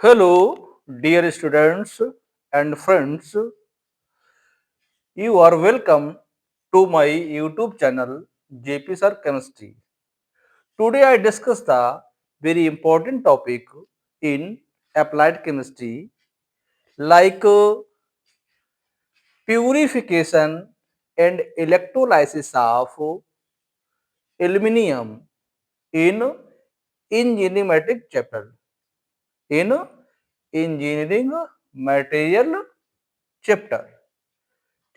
Hello, dear students and friends. You are welcome to my YouTube channel JP Sir Chemistry. Today I discuss the very important topic in applied chemistry like purification and electrolysis of aluminium in engineering material chapter. In engineering material chapter.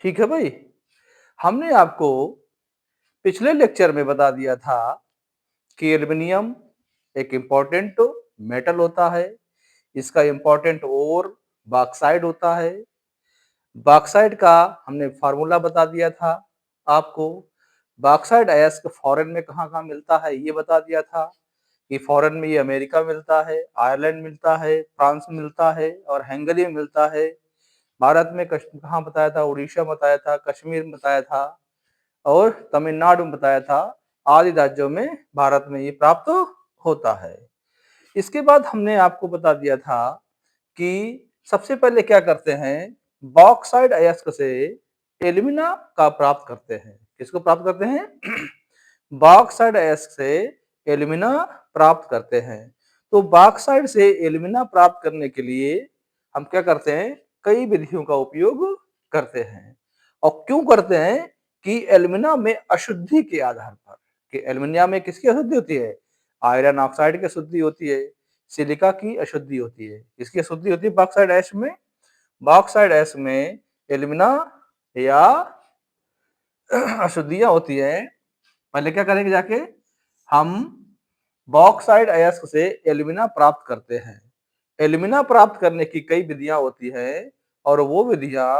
ठीक है भाई। हमने आपको पिछले lecture में बता दिया था कि एल्युमिनियम एक इम्पोर्टेंट मेटल होता है। इसका इम्पोर्टेंट ओर बॉक्साइड होता है। बॉक्साइड का हमने फार्मूला बता दिया था आपको। बॉक्साइड अयस्क फॉरेन में कहाँ-कहाँ मिलता है ये बता दिया था कि फॉरेन में ये अमेरिका मिलता है, आयरलैंड मिलता है, फ्रांस में मिलता है और हंगरी में मिलता है। भारत में कहाँ बताया था, उड़ीसा बताया था, कश्मीर में बताया था और तमिलनाडु में बताया था। आदि राज्यों में भारत में ये प्राप्त होता है। इसके बाद हमने आपको बता दिया था कि सबसे पहले क्या करते हैं, बॉक्साइड अयस्क से एल्यूमिना का प्राप्त करते हैं। किसको प्राप्त करते हैं? बॉक्साइड अयस्क से एल्यूमिना प्राप्त करते हैं। तो बॉक्साइड से एल्यूमिना प्राप्त करने के लिए हम क्या करते हैं, कई विधियों का उपयोग करते हैं। और क्यों करते हैं कि एल्यूमिना में अशुद्धि के आधार पर, कि एल्यूमिनिया में किसकी अशुद्धि होती है? आयरन ऑक्साइड की अशुद्धि होती है, सिलिका की अशुद्धि होती है। किसकी अशुद्धि होती है बॉक्साइड ऐश में? बॉक्साइड ऐश में एल्यूमिना या अशुद्धियां होती है। पहले क्या करेंगे, जाके हम बॉक्साइड अयस्क से एल्यूमिना प्राप्त करते हैं। एल्यूमिना प्राप्त करने की कई विधियां होती है और वो विधियां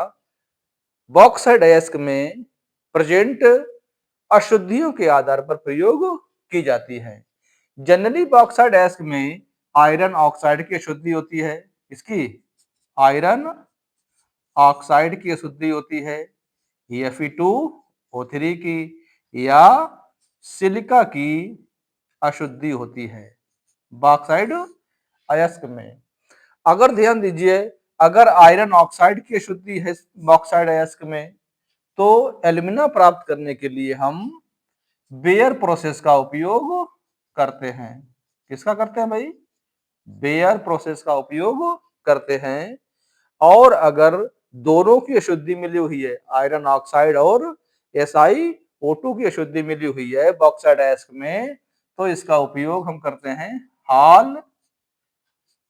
बॉक्साइड अयस्क में प्रेजेंट अशुद्धियों के आधार पर प्रयोग की जाती है। जनरली बॉक्साइड अयस्क में आयरन ऑक्साइड की अशुद्धि होती है। इसकी आयरन ऑक्साइड की अशुद्धि होती है, Fe2O3 की, या सिलिका की अशुद्धि होती है बॉक्साइड अयस्क में। अगर ध्यान दीजिए, अगर आयरन ऑक्साइड की अशुद्धि है बॉक्साइड अयस्क में, तो एल्यूमिना प्राप्त करने के लिए हम बेयर प्रोसेस का उपयोग करते हैं। किसका करते हैं भाई? बेयर प्रोसेस का उपयोग करते हैं। और अगर दोनों की अशुद्धि मिली हुई है, आयरन ऑक्साइड और SiO2 की अशुद्धि मिली हुई है बॉक्साइड अयस्क में, तो इसका उपयोग हम करते हैं हाल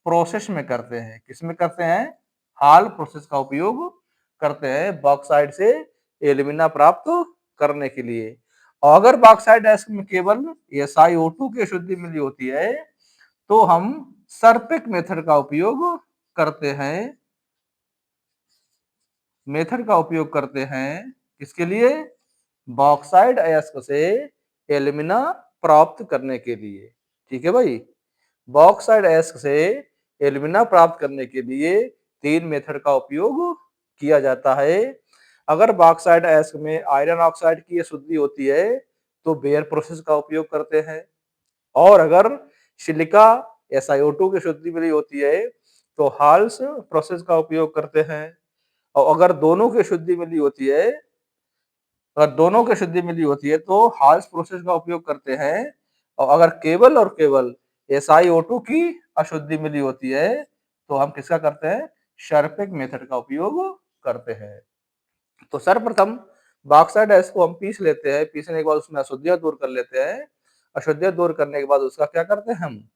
प्रोसेस में करते हैं। किसमें करते हैं? हाल प्रोसेस का उपयोग करते हैं बॉक्साइड से एल्यूमिना प्राप्त करने के लिए। और अगर बॉक्साइड अयस्क में केवल SiO2 की अशुद्धि मिली होती है, तो हम सरपिक मेथड का उपयोग करते हैं। मेथड का उपयोग करते हैं किसके लिए? बॉक्साइड अयस्क से एल्यूमिना प्राप्त करने के लिए। ठीक है भाई। बॉक्साइड अयस्क से एल्यूमिना प्राप्त करने के लिए तीन मेथड का उपयोग किया जाता है। अगर बॉक्साइड अयस्क में आयरन ऑक्साइड की अशुद्धि होती है तो बेयर प्रोसेस का उपयोग करते हैं। और अगर सिलिका SiO2 की अशुद्धि मिली होती है तो हाल्स प्रोसेस का उपयोग करते हैं। और अगर दोनों की अशुद्धि मिली होती है, अगर दोनों की अशुद्धि मिली होती है तो हाल्स प्रोसेस का उपयोग करते हैं। और अगर केवल और केवल SiO2 की अशुद्धि मिली होती है तो हम किसका करते हैं? शर्पिक मेथड का उपयोग करते हैं। तो सर्वप्रथम बॉक्साइड अयस्क को हम पीस लेते हैं। पीसने के बाद उसमें अशुद्धियां दूर कर लेते हैं। अशुद्धियां दूर करने के बाद उसका क्या करते हैं, हम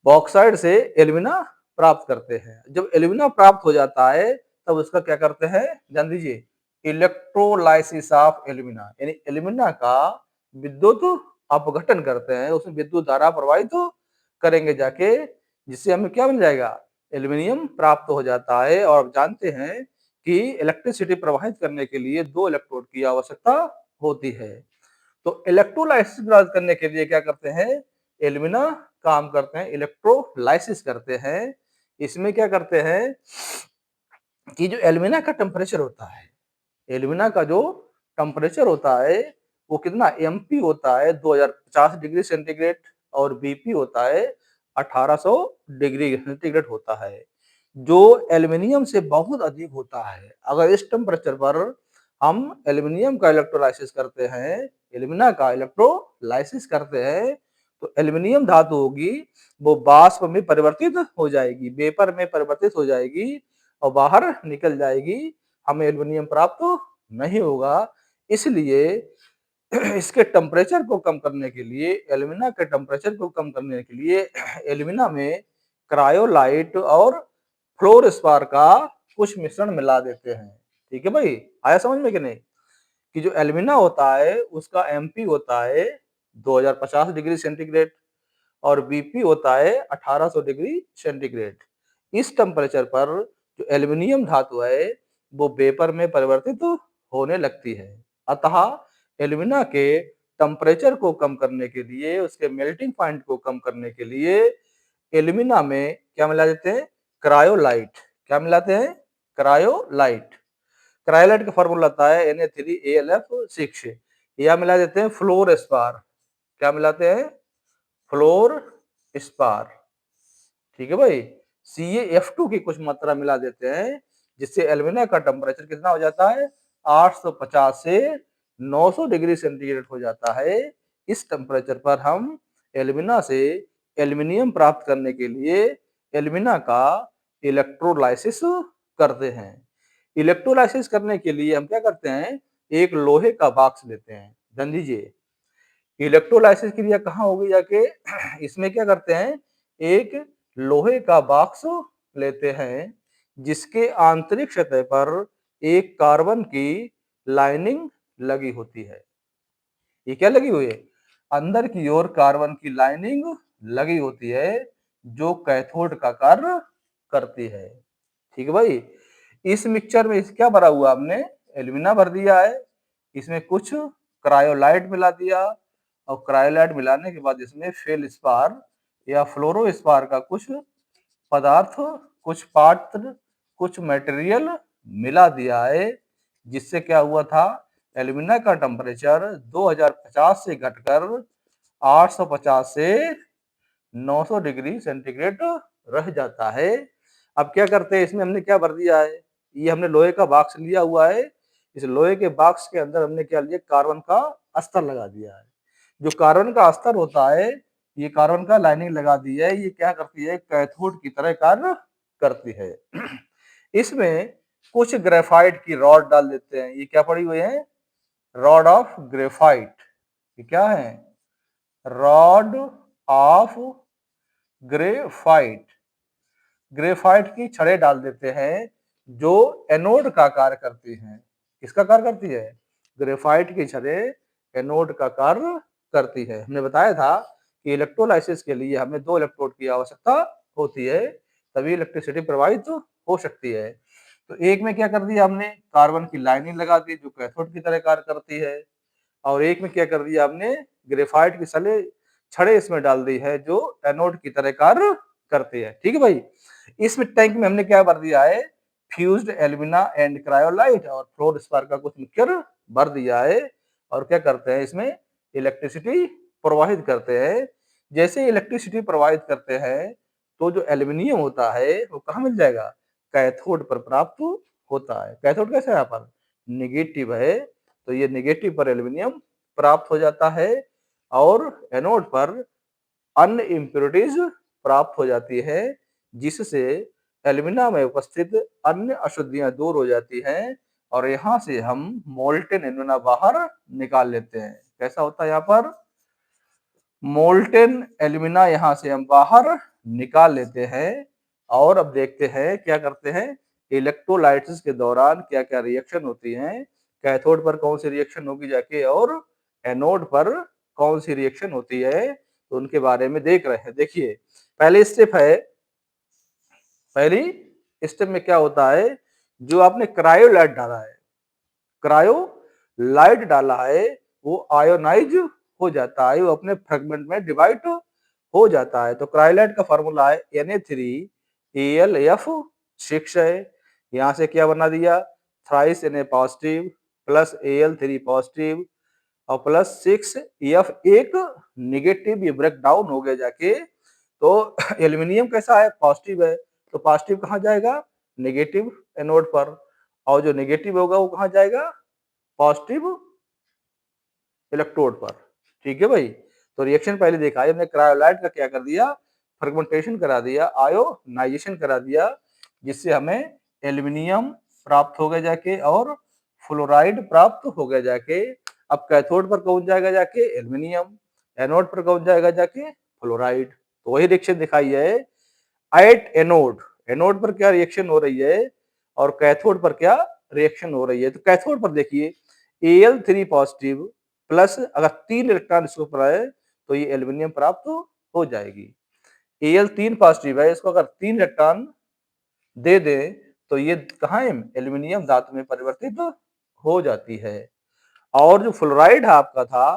बॉक्साइड से एल्यूमिना प्राप्त करते हैं। जब एल्यूमिना प्राप्त हो जाता है तब उसका क्या करते हैं, जान दीजिए, इलेक्ट्रोलाइसिस ऑफ एल्यूमिना, यानी एल्यूमिना का विद्युत अपघटन करते हैं। उसमें विद्युत धारा प्रवाहित करेंगे जाके, जिससे हमें क्या मिल जाएगा? एल्यूमिनियम प्राप्त हो जाता है। और आप जानते हैं कि इलेक्ट्रिसिटी प्रवाहित करने के लिए दो इलेक्ट्रोड की आवश्यकता होती है। तो इलेक्ट्रोलाइसिस प्राप्त करने के लिए क्या करते हैं? एल्यूमिना काम करते हैं, इलेक्ट्रोलाइसिस करते हैं। इसमें क्या करते हैं कि जो एल्यूमिना का टेम्परेचर होता है, एल्यूमिना का जो टेम्परेचर होता है वो कितना MP होता है? 2050 डिग्री सेंटीग्रेड। और BP होता है 1800 डिग्री सेंटीग्रेड होता है, जो एल्युमिनियम से बहुत अधिक होता है। अगर इस टेम्परेचर पर हम एल्युमिनियम का इलेक्ट्रोलाइसिस करते हैं, एल्यूमिना का इलेक्ट्रोलाइसिस करते हैं, तो एल्युमिनियम धातु होगी वो वाष्प में परिवर्तित हो जाएगी, वेपर में परिवर्तित हो जाएगी और बाहर निकल जाएगी। हमें एल्युमिनियम प्राप्त नहीं होगा। इसलिए इसके टेम्परेचर को कम करने के लिए, एल्यूमिना के टेम्परेचर को कम करने के लिए एल्यूमिना में क्रायोलाइट और फ्लोरस्पार का कुछ मिश्रण मिला देते हैं। ठीक है भाई, आया समझ में कि नहीं? कि जो एल्यूमिना होता है उसका एमपी होता है 2050 डिग्री सेंटीग्रेड और बीपी होता है 1800 डिग्री सेंटीग्रेड। इस टेम्परेचर पर जो एल्यूमिनियम धातु है वो वेपर में परिवर्तित होने लगती है। अतः एल्यूमिना के टेम्परेचर को कम करने के लिए, उसके मेल्टिंग पॉइंट को कम करने के लिए एल्यूमिना में क्या मिला देते हैं? क्रायोलाइट। क्या मिलाते हैं? क्रायोलाइट। क्रायोलाइट का फॉर्मूला आता है Na3AlF6। या मिला देते हैं फ्लोरस्पार। क्या मिलाते हैं? फ्लोरस्पार। ठीक है भाई। CaF2 की कुछ मात्रा मिला देते हैं, जिससे एल्यूमिना का टेम्परेचर कितना हो जाता है? 850 से 900 डिग्री सेंटीग्रेड हो जाता है। इस टेम्परेचर पर हम एल्यूमिना से एल्यूमिनियम प्राप्त करने के लिए एल्यूमिना का इलेक्ट्रोलाइसिस करते हैं। इलेक्ट्रोलाइसिस करने के लिए हम क्या करते हैं? एक लोहे का बॉक्स लेते हैं। ध्यान दीजिए, इलेक्ट्रोलाइसिस क्रिया कहाँ होगी जाके? इसमें क्या करते हैं? एक लोहे का बॉक्स लेते हैं, जिसके आंतरिक सतह पर एक कार्बन की लाइनिंग लगी होती है। ये क्या लगी हुई है? अंदर की ओर कार्बन की लाइनिंग लगी होती है, जो कैथोड का कार्य करती है। ठीक है भाई। इस मिक्सचर में क्या भरा हुआ हमने? एल्यूमिना भर दिया है, इसमें कुछ क्रायोलाइट मिला दिया और क्रायोलाइट मिलाने के बाद इसमें फेल्डस्पार या फ्लोरोस्पार का कुछ पदार्थ, कुछ पात्र, कुछ मटेरियल मिला दिया है, जिससे क्या हुआ था? एल्यूमिना का टेम्परेचर 2050 से घटकर 850 से 900 डिग्री सेंटीग्रेड रह जाता है। अब क्या करते हैं? इसमें हमने क्या भर दिया है? ये हमने लोहे का बॉक्स लिया हुआ है। इस लोहे के बॉक्स के अंदर हमने क्या लिया? कार्बन का अस्तर लगा दिया है। जो कार्बन का अस्तर होता है, ये कार्बन का लाइनिंग लगा दी है, ये क्या करती है? कैथोड की तरह कार्य करती है। इसमें कुछ ग्रेफाइट की रॉड डाल देते हैं। ये क्या पड़ी हुई है? Rod of graphite. ये क्या है? Rod of graphite. ग्रेफाइट की छड़ें डाल देते हैं, जो एनोड का कार्य करती हैं। किसका कार्य करती है? ग्रेफाइट की छड़ें एनोड का कार्य करती है। हमने बताया था कि इलेक्ट्रोलाइसिस के लिए हमें 2 इलेक्ट्रोड की आवश्यकता होती है, तभी इलेक्ट्रिसिटी प्रवाहित हो सकती है। तो एक में क्या कर दिया हमने? कार्बन की लाइनिंग लगा दी, जो कैथोड की तरह कार्य करती है। और एक में क्या कर दिया हमने? ग्रेफाइट की छड़ें इसमें डाल दी है, जो एनोड की तरह कार्य करती है। ठीक है भाई। इसमें टैंक में हमने क्या भर दिया है? फ्यूज्ड एल्यूमिना एंड क्रायोलाइट और फ्लोरस्पार का कुछ मिक्सचर भर दिया है। और क्या करते हैं? इसमें इलेक्ट्रिसिटी प्रवाहित करते हैं। जैसे इलेक्ट्रिसिटी प्रवाहित करते हैं, तो जो एल्यूमिनियम होता है वो कहाँ मिल जाएगा? कैथोड पर प्राप्त होता है। कैथोड कैसा है? यहाँ पर निगेटिव है, तो ये निगेटिव पर एल्यूमिनियम प्राप्त हो जाता है और एनोड पर अन्य इम्प्योरिटीज प्राप्त हो जाती है, जिससे एल्यूमिना में उपस्थित अन्य अशुद्धियां दूर हो जाती हैं और यहाँ से हम मोल्टेन एल्यूमिना बाहर निकाल लेते हैं। कैसा होता है? यहाँ पर मोल्टेन एल्यूमिना यहाँ से हम बाहर निकाल लेते हैं। और अब देखते हैं क्या करते हैं? इलेक्ट्रोलाइसिस के दौरान क्या क्या रिएक्शन होती हैं, कैथोड पर कौन सी रिएक्शन होगी जाके और एनोड पर कौन सी रिएक्शन होती है, तो उनके बारे में देख रहे हैं। देखिए, पहली स्टेप है, पहली स्टेप में क्या होता है? जो आपने क्रायोलाइट डाला है, क्रायोलाइट डाला है, वो आयोनाइज हो जाता है, वो अपने फ्रेगमेंट में डिवाइड हो जाता है। तो क्रायोलाइट का फॉर्मूला है Na3AlF6 है। यहाँ से क्या बना दिया? Thrice Na positive plus Al3 positive और प्लस 6F एक निगेटिव, ये ब्रेक डाउन हो गया जाके तो एल्यूमिनियम कैसा है, पॉजिटिव है, तो पॉजिटिव कहाँ जाएगा, नेगेटिव एनोड पर, और जो नेगेटिव होगा वो कहाँ जाएगा, पॉजिटिव इलेक्ट्रोड पर। ठीक है भाई, तो रिएक्शन पहले देखा है हमने, क्रायोलाइट का क्या कर दिया, फर्मेंटेशन करा दिया, आयोनाइजेशन करा दिया, जिससे हमें एल्यूमिनियम प्राप्त हो गया जाके और फ्लोराइड प्राप्त हो गया जाके। अब कैथोड पर कौन जाएगा जाके, एल्यूमिनियम, एनोड पर कौन जाएगा जाके, फ्लोराइड। तो वही रिएक्शन दिखाई है एट एनोड, एनोड पर क्या रिएक्शन हो रही है और कैथोड पर क्या रिएक्शन हो रही है। तो कैथोड पर देखिए Al3 पॉजिटिव प्लस अगर 3 इलेक्ट्रॉन इसके ऊपर आए तो ये एल्यूमिनियम प्राप्त हो जाएगी। Al3 पॉजिटिव है, इसको अगर 3 इलेक्ट्रॉन दे दें तो ये कहाँ है, एल्यूमिनियम धातु में परिवर्तित हो जाती है। और जो फ्लोराइड आपका था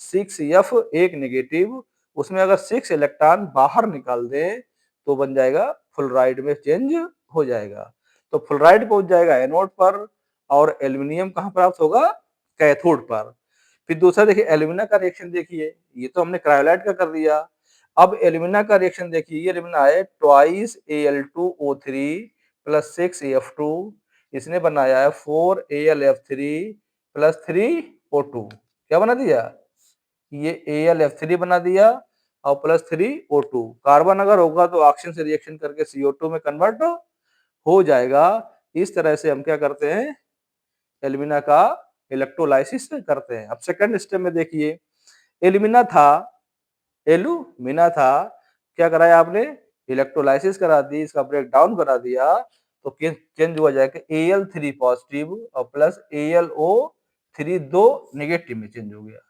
6F एक नेगेटिव, उसमें अगर 6 इलेक्ट्रॉन बाहर निकाल दें तो बन जाएगा फ्लोराइड में चेंज हो जाएगा। तो फ्लोराइड पहुंच जाएगा एनोड पर और एल्यूमिनियम कहाँ प्राप्त होगा, कैथोड पर। फिर दूसरा देखिए एल्यूमिना का रिएक्शन देखिए, ये तो हमने क्रायोलाइट का कर दिया। अब एल्यूमिना का रिएक्शन देखिए, ये एल्यूमिना है ट्वाइस Al2O3 प्लस 6F2, इसने बनाया है 4Alf3 प्लस 3O2। क्या बना दिया, ये Al F3 बना दिया और प्लस 3O2। कार्बन अगर होगा तो ऑक्सीजन से रिएक्शन करके CO2 में कन्वर्ट हो जाएगा। इस तरह से हम क्या करते हैं, एल्यूमिना का इलेक्ट्रोलाइसिस करते हैं। अब सेकंड स्टेप में देखिए, एल्यूमिना था एल्यूमिना था, क्या कराया आपने, इलेक्ट्रोलाइसिस करा दी, इसका ब्रेक डाउन करा दिया, तो चेंज हुआ जाएगा Al3 पॉजिटिव और प्लस AlO3 दो नेगेटिव में चेंज हो गया।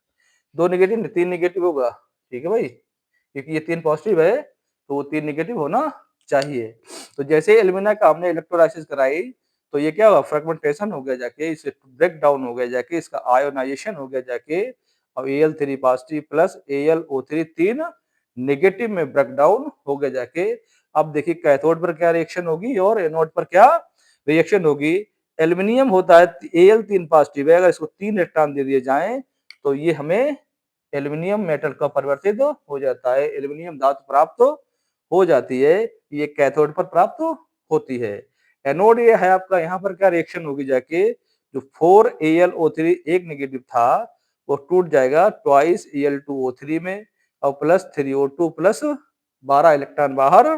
दो नेगेटिव 3 नेगेटिव होगा, ठीक है भाई, क्योंकि ये 3 पॉजिटिव है तो वो 3 नेगेटिव होना चाहिए। तो जैसे एल्यूमिना का हमने इलेक्ट्रोलाइसिस कराई तो ये क्या हुआ, फ्रेगमेंटेशन हो गया जाके, इसे ब्रेक डाउन हो गया जाके, इसका आयोनाइजेशन हो गया जाके, और Al3 पॉजिटिव प्लस AlO3 तीन नेगेटिव में ब्रेक डाउन हो गया जाके। अब देखिए कैथोड पर क्या रिएक्शन होगी और एनोड पर क्या रिएक्शन होगी। एल्यूमिनियम होता है Al3 पॉजिटिव है, अगर इसको 3 इलेक्ट्रॉन दे दिए जाएं तो ये हमें एल्यूमिनियम मेटल का परिवर्तित हो जाता है, एल्यूमिनियम धातु प्राप्त हो जाती है, ये कैथोड पर प्राप्त होती है। एनोड ये है आपका, यहाँ पर क्या रिएक्शन होगी जाके, जो 4AlO3 एक नेगेटिव था वो टूट जाएगा ट्वाइस Al2O3 में और प्लस 3O2 प्लस 12 इलेक्ट्रॉन बाहर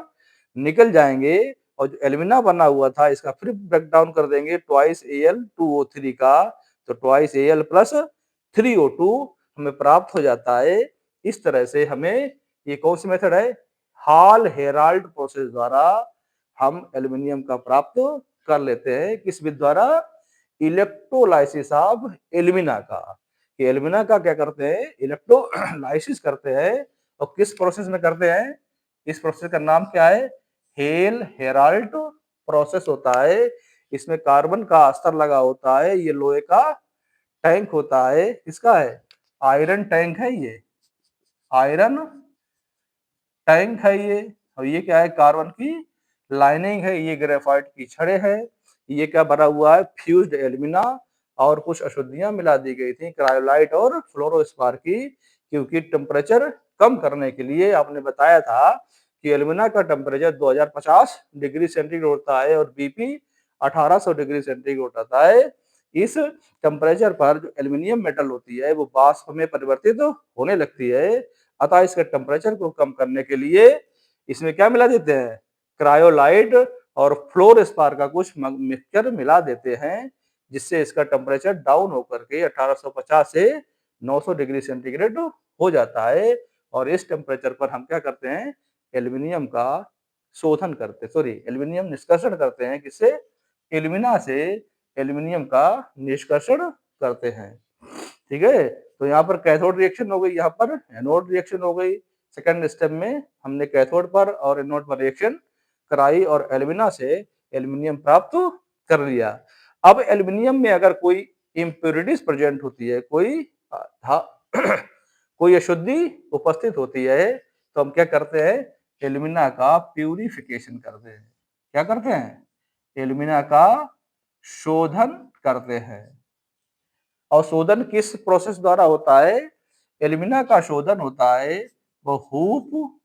निकल जाएंगे, और जो एल्यूमिना बना हुआ था इसका फिर ब्रेक डाउन कर देंगे ट्वाइस Al2O3 का, तो ट्वाइस Al प्लस 3O2 हमें प्राप्त हो जाता है। इस तरह से हमें, ये कौन सी मेथड है, हॉल हेराल्ड प्रोसेस द्वारा हम एल्यूमिनियम का प्राप्त कर लेते हैं। किस विधि द्वारा, इलेक्ट्रोलाइसिस ऑफ एल्यूमिना का। कि एल्यूमिना का क्या करते हैं, इलेक्ट्रोलाइसिस करते हैं, और किस प्रोसेस में करते हैं, इस प्रोसेस का नाम क्या है, हेल हेराल्ड प्रोसेस होता है। इसमें कार्बन का अस्तर लगा होता है, ये लोहे का टैंक होता है, किसका है, आयरन टैंक है, ये आयरन टैंक है ये। और ये क्या है, कार्बन की लाइनिंग है, ये ग्रेफाइट की छड़ें है। ये क्या भरा हुआ है, फ्यूज्ड एल्यूमिना, और कुछ अशुद्धियां मिला दी गई थी क्रायोलाइट और फ्लोरोस्पार की, क्योंकि टेम्परेचर कम करने के लिए आपने बताया था कि एल्यूमिना का टेम्परेचर 2050 डिग्री सेंटीग्रेड होता है और बीपी 1800 डिग्री सेंटीग्रेड होता है। इस टेम्परेचर पर जो एल्यूमिनियम मेटल होती है वो वाष्प में परिवर्तित होने लगती है। अतः इसके टेम्परेचर को कम करने के लिए इसमें क्या मिला देते हैं, क्रायोलाइट और फ्लोरस्पार का कुछ मिक्सचर मिला देते हैं, जिससे इसका टेम्परेचर डाउन होकर के 1850 से 900 डिग्री सेंटीग्रेड हो जाता है। और इस टेम्परेचर पर हम क्या करते हैं, एल्यूमिनियम का शोधन करते, सॉरी एल्यूमिनियम निष्कर्षण करते हैं, किससे, एल्यूमिना से एल्यूमिनियम का निष्कर्षण करते हैं। ठीक है, तो यहाँ पर कैथोड रिएक्शन हो गई, यहाँ पर एनोड रिएक्शन हो गई। सेकंड स्टेप में हमने कैथोड पर और एनोड पर रिएक्शन कराई और एल्यूमिना से एल्यूमिनियम प्राप्त कर लिया। अब एल्यूमिनियम में अगर कोई इम्प्योरिटीज प्रेजेंट होती है, कोई कोई अशुद्धि उपस्थित होती है, तो हम क्या करते हैं, एल्यूमिना का प्यूरिफिकेशन करते हैं। क्या करते हैं, एल्यूमिना का शोधन करते हैं। और शोधन किस प्रोसेस द्वारा होता है, एल्यूमिना का शोधन होता है वो हूप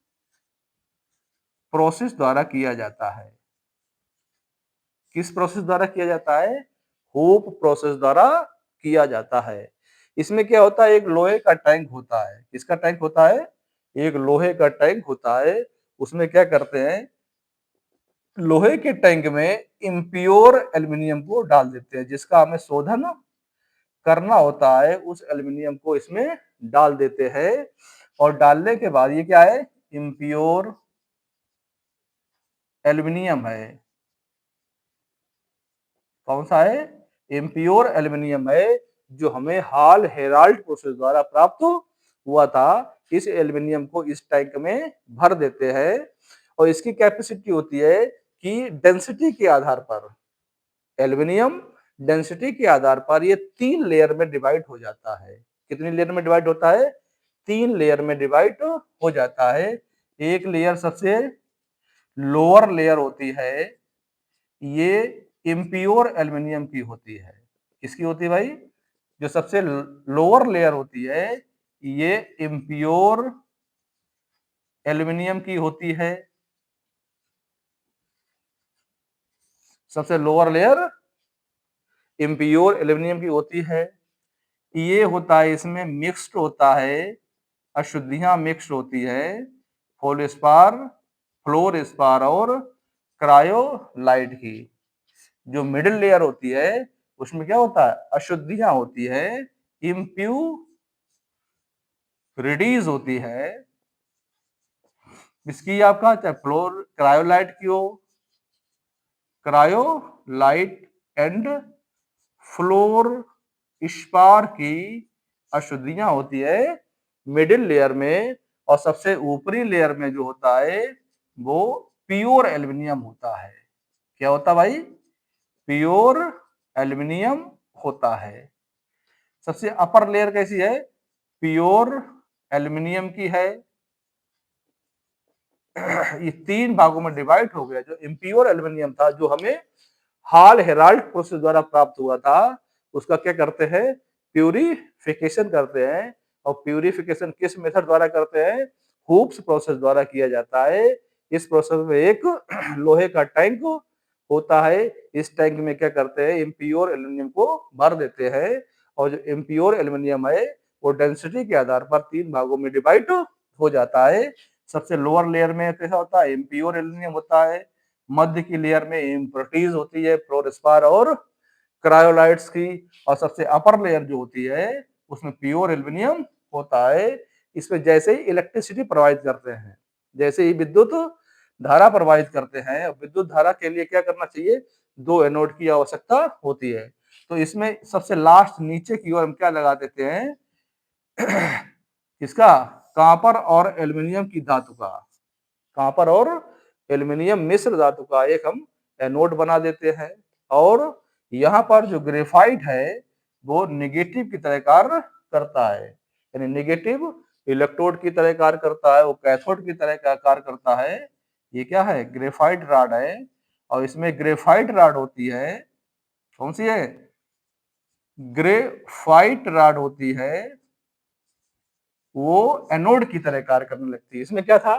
प्रोसेस द्वारा किया जाता है। किस प्रोसेस द्वारा किया जाता है? हूप प्रोसेस द्वारा किया जाता है। इसमें क्या होता है, एक लोहे का टैंक होता है। किसका टैंक होता है? एक लोहे का टैंक होता है। उसमें क्या करते हैं, लोहे के टैंक में इम्प्योर एल्यूमिनियम को डाल देते हैं। जिसका हमें शोधन करना होता है उस एल्यूमिनियम को इसमें डाल देते हैं। और डालने के बाद ये क्या है, इम्प्योर एल्यूमिनियम है। कौन सा है? इम्प्योर एल्यूमिनियम है, जो हमें हाल हेराल्ड प्रोसेस द्वारा प्राप्त हुआ था। इस एल्यूमिनियम को इस टैंक में भर देते हैं और इसकी कैपेसिटी होती है कि डेंसिटी के आधार पर, एल्यूमिनियम डेंसिटी के आधार पर ये 3 लेयर में डिवाइड हो जाता है। कितनी लेयर में डिवाइड होता है? 3 लेयर में डिवाइड हो जाता है। एक लेयर सबसे लोअर लेयर होती है, ये इम्प्योर एल्यूमिनियम की होती है। किसकी होती है भाई? जो सबसे लोअर लेयर होती है ये इम्प्योर एल्यूमिनियम की होती है। सबसे लोअर लेयर इम्प्योर एल्यूमिनियम की होती है। ये होता है, इसमें मिक्स्ड होता है, अशुद्धियां मिक्स्ड होती है, फोल्डस्पार, फ्लोरस्पार और क्रायोलाइट की। जो मिडिल लेयर होती है उसमें क्या होता है, अशुद्धियां होती है, इम्प्यूरिटीज होती है। इसकी आपका चाहे फ्लोर क्रायोलाइट की हो, क्रायोलाइट एंड फ्लोर स्पार की अशुद्धियां होती है मिडिल लेयर में। और सबसे ऊपरी लेयर में जो होता है वो प्योर एल्यूमिनियम होता है। क्या होता भाई? प्योर एल्यूमिनियम होता है। सबसे अपर लेयर कैसी है? प्योर एल्यूमिनियम की है। ये 3 भागों में डिवाइड हो गया। जो इम्प्योर एल्यूमिनियम था, जो हमें हाल हेराल्ड प्रोसेस द्वारा प्राप्त हुआ था, उसका क्या करते हैं, प्यूरिफिकेशन करते हैं। और प्यूरिफिकेशन किस मेथड द्वारा करते हैं? हूप्स प्रोसेस द्वारा किया जाता है। इस प्रोसेस में एक लोहे का टैंक होता है। इस टैंक में क्या करते हैं, इम्प्योर एल्यूमिनियम को भर देते हैं। और जो इम्प्योर एल्यूमिनियम है वो डेंसिटी के आधार पर 3 भागों में डिवाइड हो जाता है। सबसे लोअर लेयर में कैसा होता है, इम्प्योर एल्यूमिनियम होता है। मध्य की लेयर में इम्प्योरिटीज होती है, फ्लोरस्पार और क्रायोलाइट्स की। और सबसे अपर लेयर जो होती है उसमें प्योर एल्यूमिनियम होता है। इसमें जैसे ही इलेक्ट्रिसिटी प्रोवाइड करते हैं, जैसे ही विद्युत धारा प्रवाहित करते हैं, विद्युत धारा के लिए क्या करना चाहिए, 2 एनोड की आवश्यकता होती है। तो इसमें सबसे लास्ट नीचे की ओर हम क्या लगा देते हैं, इसका कॉपर और एल्यूमिनियम की धातु का, कॉपर और एल्यूमिनियम मिश्र धातु का एक हम एनोड बना देते हैं। और यहाँ पर जो ग्रेफाइट है वो नेगेटिव की तरह कार्य करता है, यानी नेगेटिव इलेक्ट्रोड की तरह कार्य करता है, वो कैथोड की तरह का कार्य करता है। ये क्या है, ग्रेफाइट रॉड है। और इसमें ग्रेफाइट रॉड होती है, कौन सी है, ग्रेफाइट रॉड होती है, वो एनोड की तरह कार्य करने लगती है। इसमें क्या था,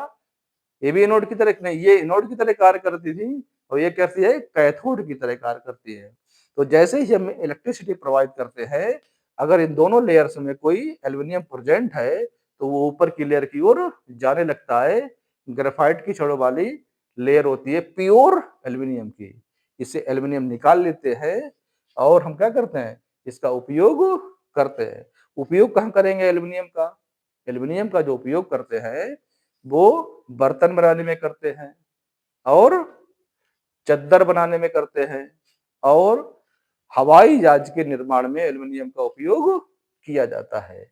ये भी एनोड की तरह नहीं, ये एनोड की तरह कार्य करती थी और ये कैसी है, कैथोड की तरह कार्य करती है। तो जैसे ही हम इलेक्ट्रिसिटी प्रोवाइड करते हैं, अगर इन दोनों लेयर्स में कोई एल्यूमिनियम प्रेजेंट है तो वो ऊपर की लेयर की ओर जाने लगता है। ग्रेफाइट की छड़ों वाली लेयर होती है प्योर एल्यूमिनियम की, इससे एल्यूमिनियम निकाल लेते हैं और हम क्या करते हैं, इसका उपयोग करते हैं। उपयोग कहाँ करेंगे एल्यूमिनियम का? एल्यूमिनियम का जो उपयोग करते हैं वो बर्तन बनाने में करते हैं और चद्दर बनाने में करते हैं और हवाई जहाज के निर्माण में एल्यूमिनियम का उपयोग किया जाता है।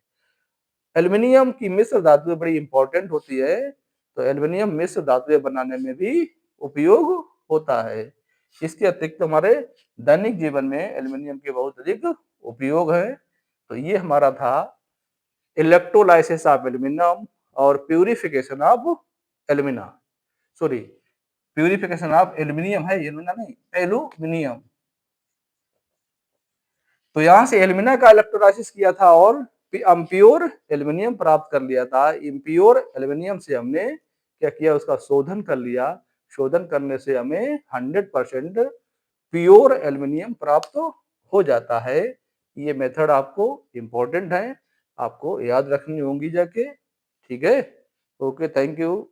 एल्यूमिनियम की मिश्र धातुएं बड़ी इंपॉर्टेंट होती है, तो एल्यूमिनियम मिश्र धातुएं बनाने में भी उपयोग होता है। इसके अतिरिक्त हमारे दैनिक जीवन में एल्यूमिनियम के बहुत अधिक उपयोग है। तो ये हमारा था इलेक्ट्रोलाइसिस ऑफ एल्यूमिनियम और purification of alumina, sorry, purification of aluminium है, एल्यूमिना नहीं, एल्यूमिनियम। तो यहां से एल्यूमिना का इलेक्ट्रोलाइसिस किया था और इम्प्योर एल्यूमिनियम प्राप्त कर लिया था। इम्प्योर एल्यूमिनियम से हमने क्या किया, उसका शोधन कर लिया। शोधन करने से हमें 100% प्योर एल्युमिनियम प्राप्त हो जाता है। ये मेथड आपको इम्पोर्टेंट है, आपको याद रखनी होंगी जाके। ठीक है, ओके, थैंक यू।